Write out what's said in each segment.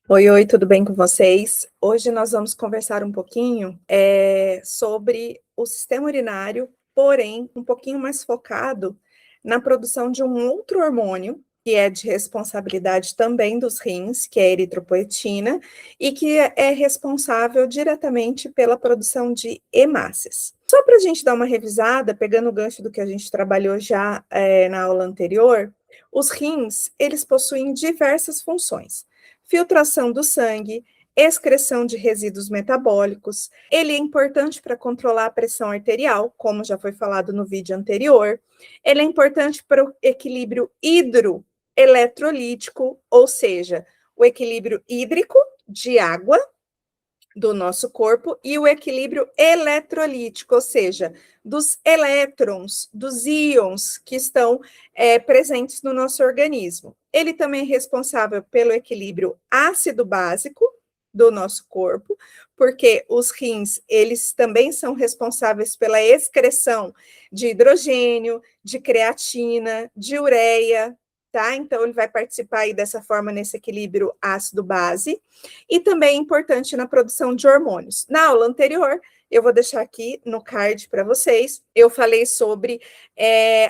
Oi, oi, tudo bem com vocês? Hoje nós vamos conversar um pouquinho sobre o sistema urinário, porém um pouquinho mais focado na produção de um outro hormônio, que é de responsabilidade também dos rins, que é a eritropoetina, e que é responsável diretamente pela produção de hemácias. Só para a gente dar uma revisada, pegando o gancho do que a gente trabalhou já na aula anterior, os rins, eles possuem diversas funções: filtração do sangue, excreção de resíduos metabólicos. Ele é importante para controlar a pressão arterial, como já foi falado no vídeo anterior. Ele é importante para o equilíbrio hidroeletrolítico, ou seja, o equilíbrio hídrico de água do nosso corpo e o equilíbrio eletrolítico, ou seja, dos elétrons, dos íons que estão presentes no nosso organismo. Ele também é responsável pelo equilíbrio ácido-básico do nosso corpo, porque os rins, eles também são responsáveis pela excreção de hidrogênio, de creatina, de ureia, tá? Então, ele vai participar aí dessa forma nesse equilíbrio ácido-base, e também é importante na produção de hormônios. Na aula anterior, eu vou deixar aqui no card para vocês, eu falei sobre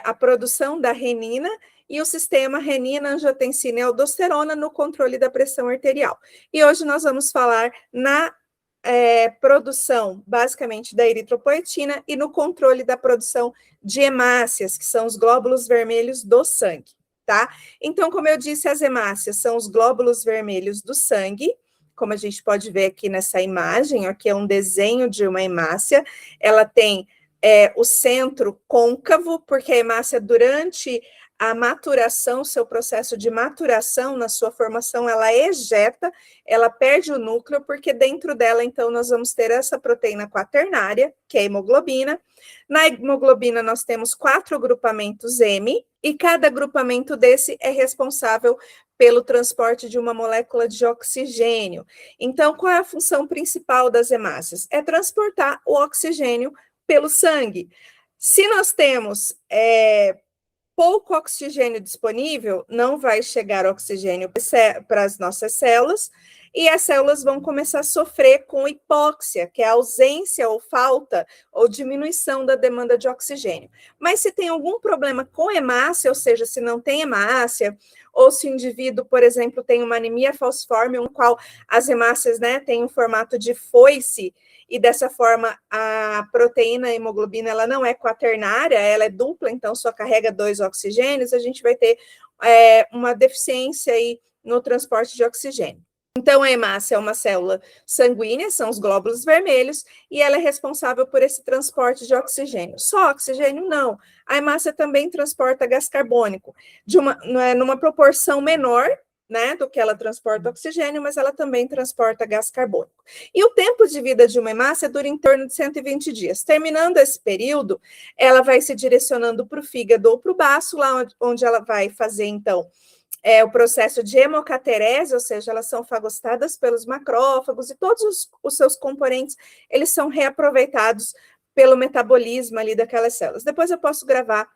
a produção da renina e o sistema renina, angiotensina e aldosterona no controle da pressão arterial. E hoje nós vamos falar na produção, basicamente, da eritropoetina e no controle da produção de hemácias, que são os glóbulos vermelhos do sangue, tá? Então, como eu disse, as hemácias são os glóbulos vermelhos do sangue, como a gente pode ver aqui nessa imagem, aqui é um desenho de uma hemácia, ela tem o centro côncavo, porque a hemácia, durante a maturação, seu processo de maturação, na sua formação, ela ejeta, ela perde o núcleo, porque dentro dela, então, nós vamos ter essa proteína quaternária, que é a hemoglobina. Na hemoglobina, nós temos 4 grupamentos M, e cada grupamento desse é responsável pelo transporte de uma molécula de oxigênio. Então, qual é a função principal das hemácias? É transportar o oxigênio pelo sangue. Se nós temos pouco oxigênio disponível, não vai chegar oxigênio para as nossas células, e as células vão começar a sofrer com hipóxia, que é a ausência ou falta ou diminuição da demanda de oxigênio. Mas se tem algum problema com hemácia, ou seja, se não tem hemácia, ou se o indivíduo, por exemplo, tem uma anemia falciforme, no qual as hemácias, né, têm um formato de foice, e dessa forma a proteína a hemoglobina, ela não é quaternária, ela é dupla, então só carrega 2 oxigênios, a gente vai ter uma deficiência aí no transporte de oxigênio. Então, a hemácia é uma célula sanguínea, são os glóbulos vermelhos, e ela é responsável por esse transporte de oxigênio. Só oxigênio, não. A hemácia também transporta gás carbônico, numa proporção menor, né, do que ela transporta oxigênio, mas ela também transporta gás carbônico. E o tempo de vida de uma hemácia dura em torno de 120 dias. Terminando esse período, ela vai se direcionando para o fígado ou para o baço, lá onde ela vai fazer, então, o processo de hemocaterese, ou seja, elas são fagostadas pelos macrófagos, e todos os seus componentes, eles são reaproveitados pelo metabolismo ali daquelas células. Depois eu posso gravar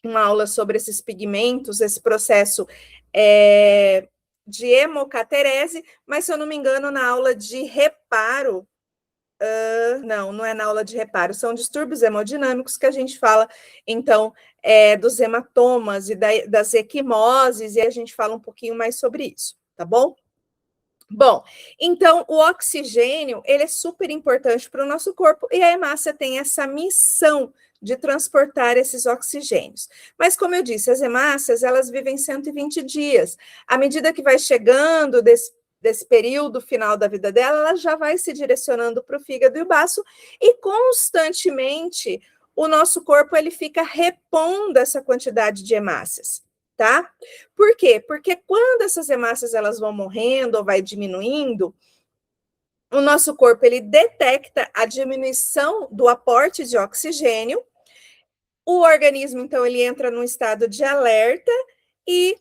uma aula sobre esses pigmentos, esse processo de hemocaterese, mas, se eu não me engano, na aula de reparo, não é na aula de reparo, são distúrbios hemodinâmicos que a gente fala, então, dos hematomas e das equimoses, e a gente fala um pouquinho mais sobre isso, tá bom? Bom, então, o oxigênio, ele é super importante para o nosso corpo, e a hemácia tem essa missão de transportar esses oxigênios. Mas, como eu disse, as hemácias, elas vivem 120 dias. À medida que vai chegando desse período final da vida dela, ela já vai se direcionando para o fígado e o baço, e constantemente o nosso corpo, ele fica repondo essa quantidade de hemácias. Tá? Por quê? Porque quando essas hemácias elas vão morrendo ou vai diminuindo, o nosso corpo, ele detecta a diminuição do aporte de oxigênio, o organismo, então, ele entra num estado de alerta, e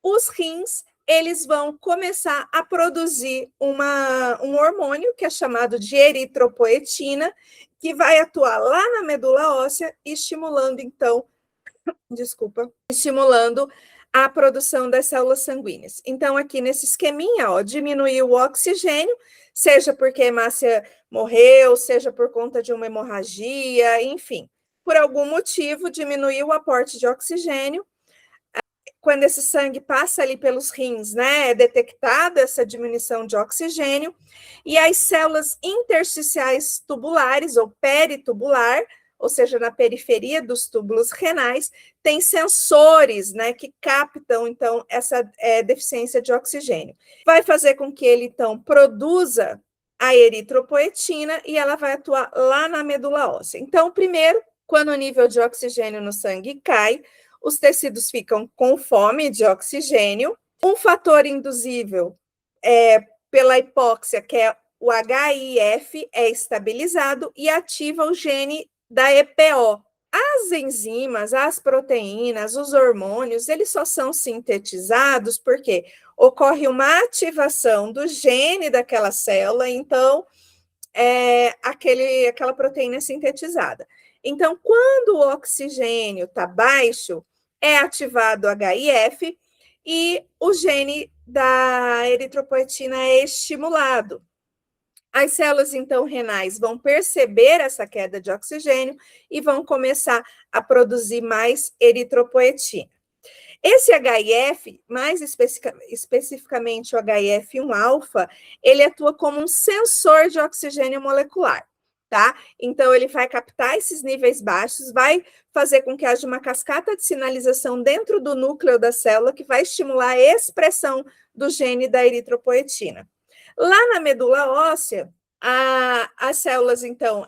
os rins, eles vão começar a produzir um hormônio que é chamado de eritropoetina, que vai atuar lá na medula óssea, estimulando, então, estimulando a produção das células sanguíneas. Então, aqui nesse esqueminha, ó, diminuiu o oxigênio, seja porque a hemácia morreu, seja por conta de uma hemorragia, enfim. Por algum motivo, diminuiu o aporte de oxigênio. Quando esse sangue passa ali pelos rins, né, é detectada essa diminuição de oxigênio, e as células intersticiais tubulares, ou peritubular, ou seja, na periferia dos túbulos renais, tem sensores, né, que captam, então, essa deficiência de oxigênio. Vai fazer com que ele, então, produza a eritropoetina e ela vai atuar lá na medula óssea. Então, primeiro, quando o nível de oxigênio no sangue cai, os tecidos ficam com fome de oxigênio. Um fator induzível pela hipóxia, que é o HIF, é estabilizado e ativa o gene da EPO. As enzimas, as proteínas, os hormônios, eles só são sintetizados porque ocorre uma ativação do gene daquela célula, então aquela proteína é sintetizada. Então, quando o oxigênio está baixo, é ativado o HIF e o gene da eritropoetina é estimulado. As células, então, renais vão perceber essa queda de oxigênio e vão começar a produzir mais eritropoetina. Esse HIF, mais especificamente o HIF-1-alfa, ele atua como um sensor de oxigênio molecular, tá? Então, ele vai captar esses níveis baixos, vai fazer com que haja uma cascata de sinalização dentro do núcleo da célula que vai estimular a expressão do gene da eritropoetina. Lá na medula óssea, as células, então,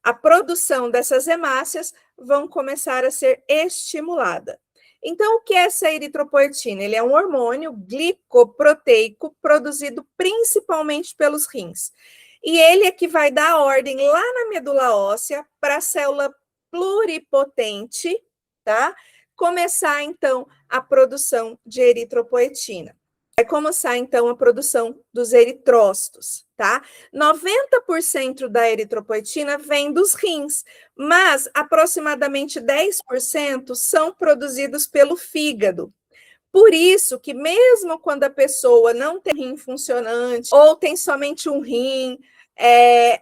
a produção dessas hemácias vão começar a ser estimulada. Então, o que é essa eritropoetina? Ele é um hormônio glicoproteico produzido principalmente pelos rins. E ele é que vai dar ordem lá na medula óssea para a célula pluripotente, tá? Começar, então, a produção de eritropoetina. Vai começar, então, a produção dos eritrócitos, tá? 90% da eritropoetina vem dos rins, mas aproximadamente 10% são produzidos pelo fígado. Por isso que mesmo quando a pessoa não tem rim funcionante ou tem somente um rim,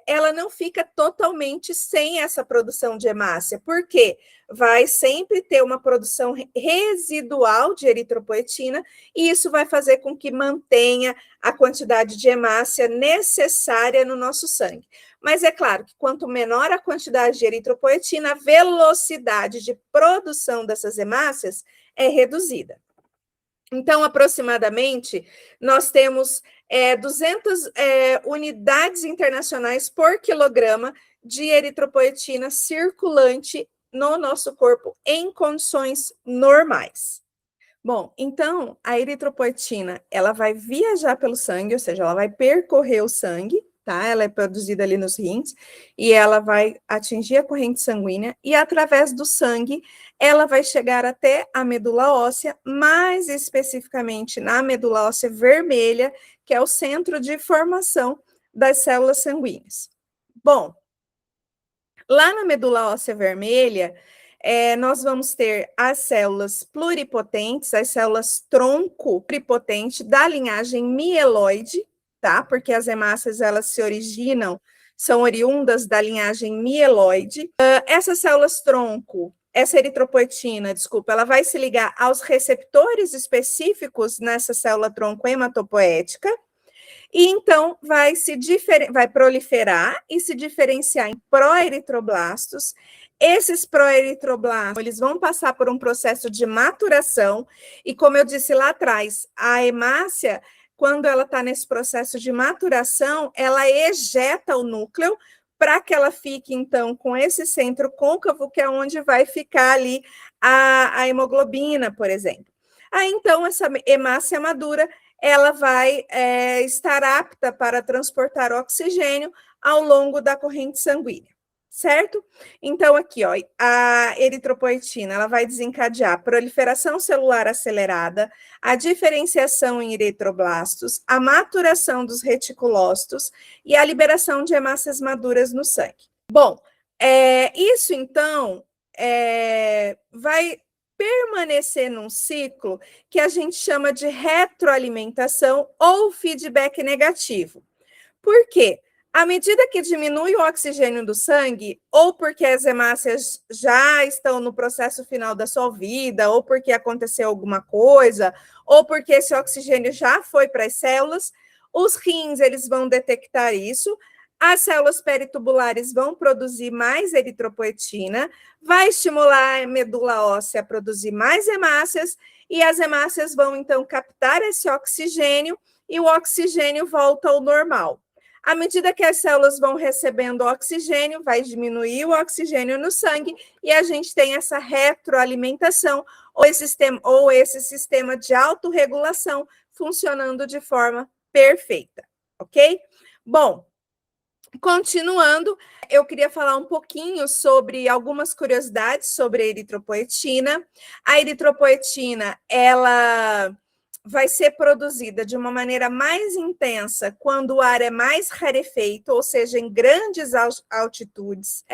ela não fica totalmente sem essa produção de hemácia. Por quê? Vai sempre ter uma produção residual de eritropoetina e isso vai fazer com que mantenha a quantidade de hemácia necessária no nosso sangue. Mas é claro que quanto menor a quantidade de eritropoetina, a velocidade de produção dessas hemácias é reduzida. Então, aproximadamente, nós temos 200 unidades internacionais por quilograma de eritropoetina circulante no nosso corpo em condições normais. Bom, então, a eritropoetina, ela vai viajar pelo sangue, ou seja, ela vai percorrer o sangue, tá? Ela é produzida ali nos rins e ela vai atingir a corrente sanguínea e através do sangue ela vai chegar até a medula óssea, mais especificamente na medula óssea vermelha, que é o centro de formação das células sanguíneas. Bom, lá na medula óssea vermelha, nós vamos ter as células pluripotentes, as células tronco pluripotente da linhagem mieloide, tá? Porque as hemácias, elas se originam, são oriundas da linhagem mieloide. Essas células tronco, essa eritropoetina, desculpa, ela vai se ligar aos receptores específicos nessa célula tronco hematopoética, e então vai proliferar e se diferenciar em proeritroblastos. Esses proeritroblastos, eles vão passar por um processo de maturação, e como eu disse lá atrás, a hemácia, quando ela está nesse processo de maturação, ela ejeta o núcleo para que ela fique, então, com esse centro côncavo, que é onde vai ficar ali a hemoglobina, por exemplo. Aí, então, essa hemácia madura, ela vai estar apta para transportar oxigênio ao longo da corrente sanguínea, certo? Então, aqui, ó, a eritropoetina, ela vai desencadear a proliferação celular acelerada, a diferenciação em eritroblastos, a maturação dos reticulócitos e a liberação de hemácias maduras no sangue. Bom, isso, então, vai permanecer num ciclo que a gente chama de retroalimentação ou feedback negativo. Por quê? À medida que diminui o oxigênio do sangue, ou porque as hemácias já estão no processo final da sua vida, ou porque aconteceu alguma coisa, ou porque esse oxigênio já foi para as células, os rins eles vão detectar isso, as células peritubulares vão produzir mais eritropoetina, vai estimular a medula óssea a produzir mais hemácias, e as hemácias vão então captar esse oxigênio, e o oxigênio volta ao normal. À medida que as células vão recebendo oxigênio, vai diminuir o oxigênio no sangue e a gente tem essa retroalimentação ou esse sistema de autorregulação funcionando de forma perfeita, ok? Bom, continuando, eu queria falar um pouquinho sobre algumas curiosidades sobre a eritropoetina. A eritropoetina, ela vai ser produzida de uma maneira mais intensa quando o ar é mais rarefeito, ou seja, em grandes altitudes.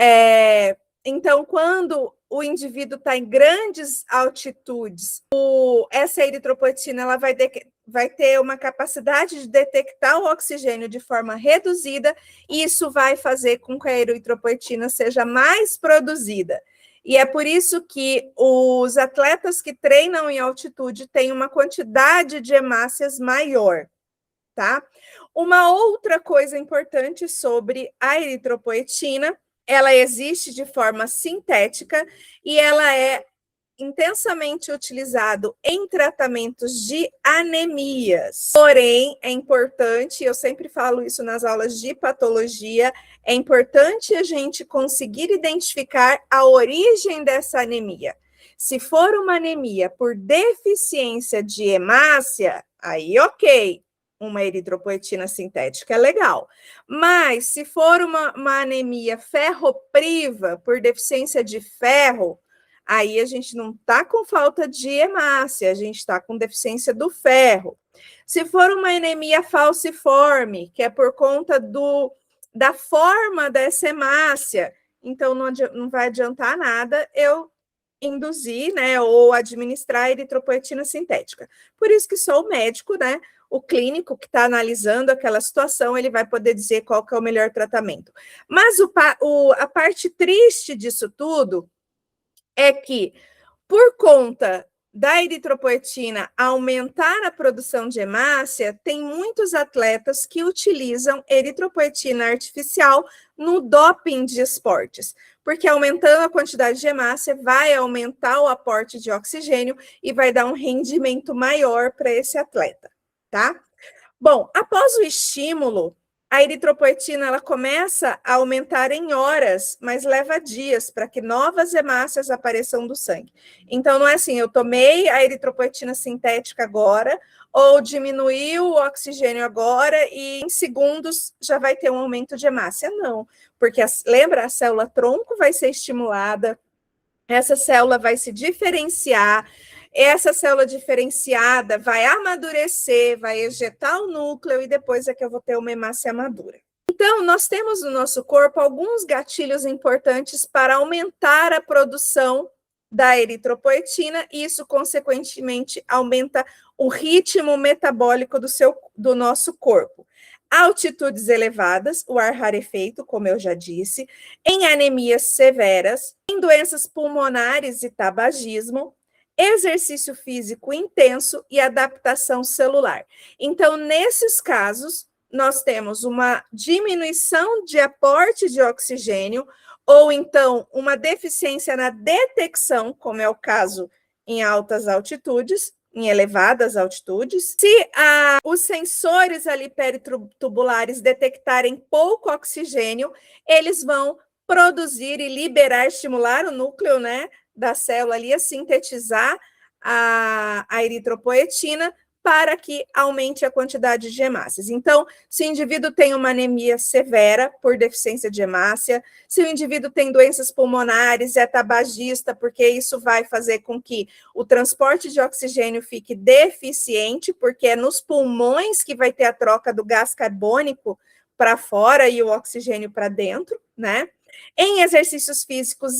Então, quando o indivíduo está em grandes altitudes, essa eritropoetina ela vai ter uma capacidade de detectar o oxigênio de forma reduzida, e isso vai fazer com que a eritropoetina seja mais produzida. E é por isso que os atletas que treinam em altitude têm uma quantidade de hemácias maior, tá? Uma outra coisa importante sobre a eritropoetina, ela existe de forma sintética e ela é intensamente utilizado em tratamentos de anemias. Porém, é importante, eu sempre falo isso nas aulas de patologia, é importante a gente conseguir identificar a origem dessa anemia. Se for uma anemia por deficiência de hemácia, aí ok, uma eritropoetina sintética é legal. Mas se for uma anemia ferropriva por deficiência de ferro, aí a gente não está com falta de hemácia, a gente está com deficiência do ferro. Se for uma anemia falciforme, que é por conta da forma dessa hemácia, então não vai adiantar nada eu induzir, né, ou administrar eritropoetina sintética. Por isso que só o médico, né, o clínico que está analisando aquela situação, ele vai poder dizer qual que é o melhor tratamento. Mas a parte triste disso tudo é que, por conta da eritropoetina aumentar a produção de hemácia, tem muitos atletas que utilizam eritropoetina artificial no doping de esportes, porque aumentando a quantidade de hemácia vai aumentar o aporte de oxigênio e vai dar um rendimento maior para esse atleta, tá? Bom, após o estímulo, a eritropoetina ela começa a aumentar em horas, mas leva dias para que novas hemácias apareçam do sangue. Então, não é assim, eu tomei a eritropoetina sintética agora, ou diminuiu o oxigênio agora, e em segundos já vai ter um aumento de hemácia. Não, porque lembra, a célula tronco vai ser estimulada, essa célula vai se diferenciar, essa célula diferenciada vai amadurecer, vai ejetar o núcleo e depois é que eu vou ter uma hemácia madura. Então, nós temos no nosso corpo alguns gatilhos importantes para aumentar a produção da eritropoetina e isso, consequentemente, aumenta o ritmo metabólico do nosso corpo. Altitudes elevadas, o ar rarefeito, como eu já disse, em anemias severas, em doenças pulmonares e tabagismo, exercício físico intenso e adaptação celular. Então, nesses casos, nós temos uma diminuição de aporte de oxigênio, ou então uma deficiência na detecção, como é o caso em altas altitudes, em elevadas altitudes. Se os sensores ali peritubulares detectarem pouco oxigênio, eles vão produzir e liberar, estimular o núcleo, né, da célula ali a sintetizar a eritropoetina para que aumente a quantidade de hemácias. Então, se o indivíduo tem uma anemia severa por deficiência de hemácia, se o indivíduo tem doenças pulmonares, é tabagista, porque isso vai fazer com que o transporte de oxigênio fique deficiente, porque é nos pulmões que vai ter a troca do gás carbônico para fora e o oxigênio para dentro, né? Em exercícios físicos,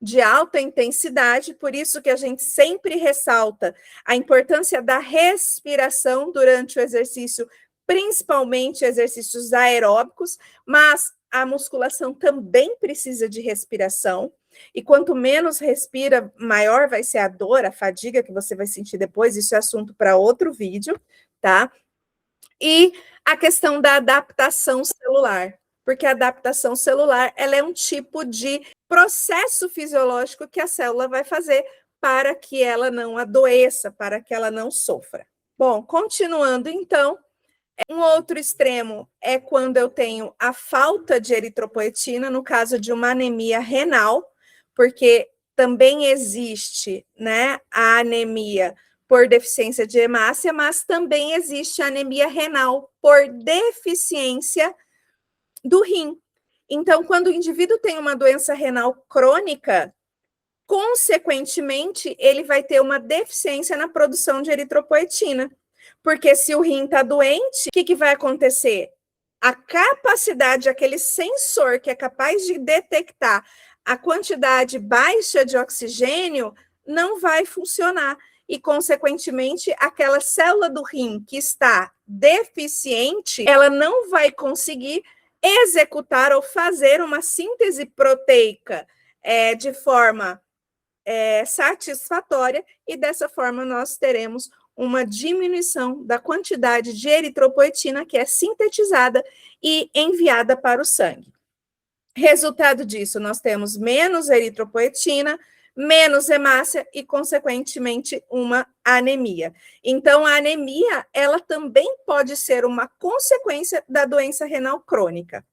de alta intensidade, por isso que a gente sempre ressalta a importância da respiração durante o exercício, principalmente exercícios aeróbicos, mas a musculação também precisa de respiração, e quanto menos respira, maior vai ser a dor, a fadiga que você vai sentir depois, isso é assunto para outro vídeo, tá? E a questão da adaptação celular, porque a adaptação celular, ela é um tipo de processo fisiológico que a célula vai fazer para que ela não adoeça, para que ela não sofra. Bom, continuando então, um outro extremo é quando eu tenho a falta de eritropoetina, no caso de uma anemia renal, porque também existe, né, a anemia por deficiência de hemácia, mas também existe a anemia renal por deficiência do rim. Então, quando o indivíduo tem uma doença renal crônica, consequentemente, ele vai ter uma deficiência na produção de eritropoetina. Porque se o rim está doente, o que vai acontecer? A capacidade, aquele sensor que é capaz de detectar a quantidade baixa de oxigênio, não vai funcionar. E, consequentemente, aquela célula do rim que está deficiente, ela não vai conseguir executar ou fazer uma síntese proteica de forma satisfatória, e dessa forma nós teremos uma diminuição da quantidade de eritropoetina que é sintetizada e enviada para o sangue. Resultado disso, nós temos menos eritropoetina, menos hemácia e, consequentemente, uma anemia. Então, a anemia, ela também pode ser uma consequência da doença renal crônica.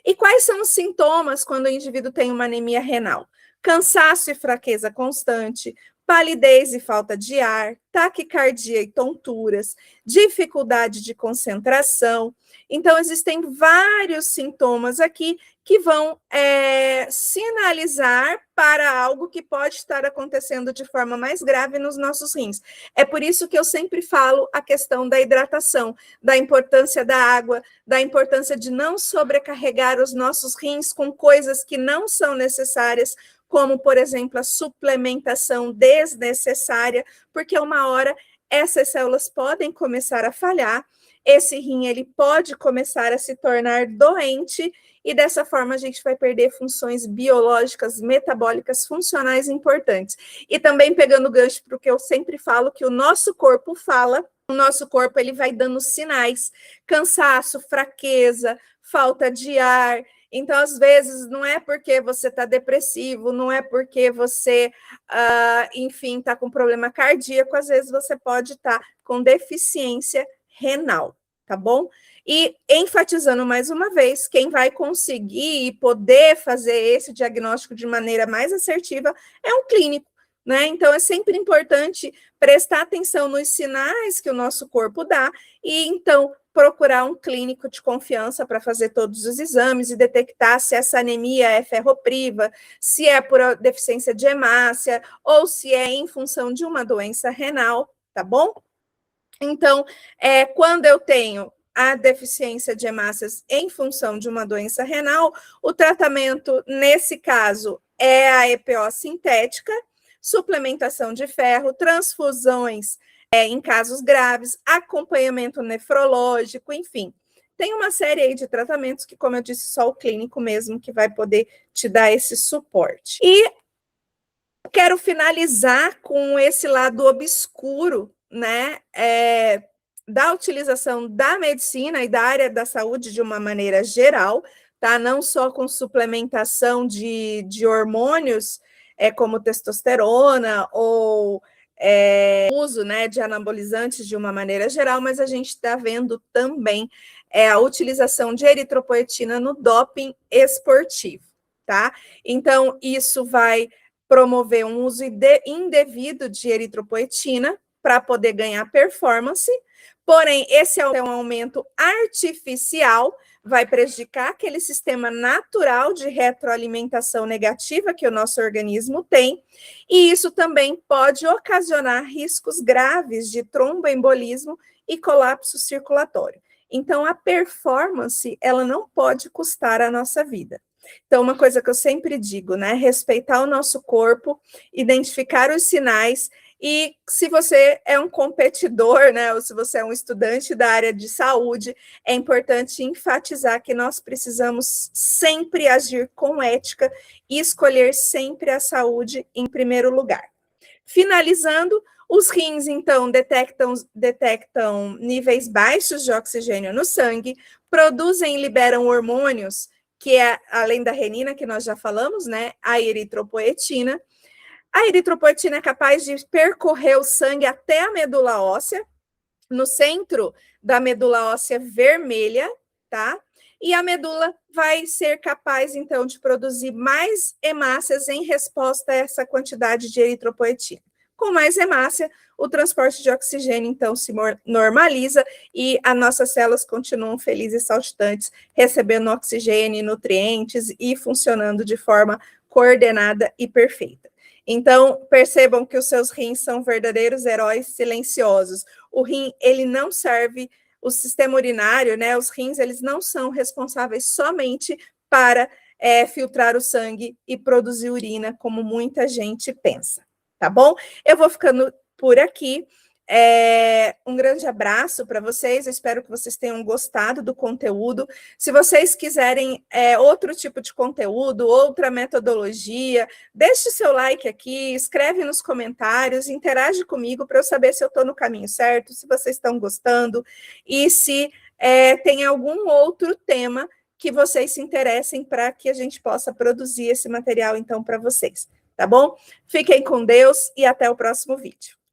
E quais são os sintomas quando o indivíduo tem uma anemia renal? Cansaço e fraqueza constante, palidez e falta de ar, taquicardia e tonturas, dificuldade de concentração. Então, existem vários sintomas aqui que vão sinalizar para algo que pode estar acontecendo de forma mais grave nos nossos rins. É por isso que eu sempre falo a questão da hidratação, da importância da água, da importância de não sobrecarregar os nossos rins com coisas que não são necessárias, como, por exemplo, a suplementação desnecessária, porque uma hora essas células podem começar a falhar, esse rim ele pode começar a se tornar doente, e dessa forma a gente vai perder funções biológicas, metabólicas, funcionais importantes. E também pegando o gancho, porque eu sempre falo que o nosso corpo fala, o nosso corpo ele vai dando sinais, cansaço, fraqueza, falta de ar. Então, às vezes, não é porque você está depressivo, não é porque você, enfim, está com problema cardíaco, às vezes você pode estar com deficiência renal, tá bom? E enfatizando mais uma vez, quem vai conseguir e poder fazer esse diagnóstico de maneira mais assertiva é um clínico, né? Então, é sempre importante prestar atenção nos sinais que o nosso corpo dá e, então, procurar um clínico de confiança para fazer todos os exames e detectar se essa anemia é ferropriva, se é por deficiência de hemácia ou se é em função de uma doença renal, tá bom? Então, quando eu tenho a deficiência de hemácias em função de uma doença renal, o tratamento, nesse caso, é a EPO sintética, suplementação de ferro, transfusões em casos graves, acompanhamento nefrológico, enfim. Tem uma série aí de tratamentos que, como eu disse, só o clínico mesmo que vai poder te dar esse suporte. E quero finalizar com esse lado obscuro, né, da utilização da medicina e da área da saúde de uma maneira geral, tá? Não só com suplementação de hormônios, como testosterona ou uso, né, de anabolizantes de uma maneira geral, mas a gente está vendo também a utilização de eritropoetina no doping esportivo, tá? Então, isso vai promover um uso indevido de eritropoetina para poder ganhar performance, porém, esse é um aumento artificial, vai prejudicar aquele sistema natural de retroalimentação negativa que o nosso organismo tem, e isso também pode ocasionar riscos graves de tromboembolismo e colapso circulatório. Então, a performance, ela não pode custar a nossa vida. Então, uma coisa que eu sempre digo, né? Respeitar o nosso corpo, identificar os sinais. E se você é um competidor, né, ou se você é um estudante da área de saúde, é importante enfatizar que nós precisamos sempre agir com ética e escolher sempre a saúde em primeiro lugar. Finalizando, os rins, então, detectam níveis baixos de oxigênio no sangue, produzem e liberam hormônios, que é, além da renina, que nós já falamos, né, a eritropoetina. A eritropoetina é capaz de percorrer o sangue até a medula óssea, no centro da medula óssea vermelha, tá? E a medula vai ser capaz, então, de produzir mais hemácias em resposta a essa quantidade de eritropoetina. Com mais hemácia, o transporte de oxigênio, então, se normaliza e as nossas células continuam felizes e saltitantes, recebendo oxigênio e nutrientes e funcionando de forma coordenada e perfeita. Então, percebam que os seus rins são verdadeiros heróis silenciosos. O rim, ele não serve, o sistema urinário, né? Os rins, eles não são responsáveis somente para filtrar o sangue e produzir urina, como muita gente pensa, tá bom? Eu vou ficando por aqui. Um grande abraço para vocês, eu espero que vocês tenham gostado do conteúdo. Se vocês quiserem outro tipo de conteúdo, outra metodologia, deixe seu like aqui, escreve nos comentários, interage comigo para eu saber se eu estou no caminho certo, se vocês estão gostando e se tem algum outro tema que vocês se interessem para que a gente possa produzir esse material, então, para vocês, tá bom? Fiquem com Deus e até o próximo vídeo.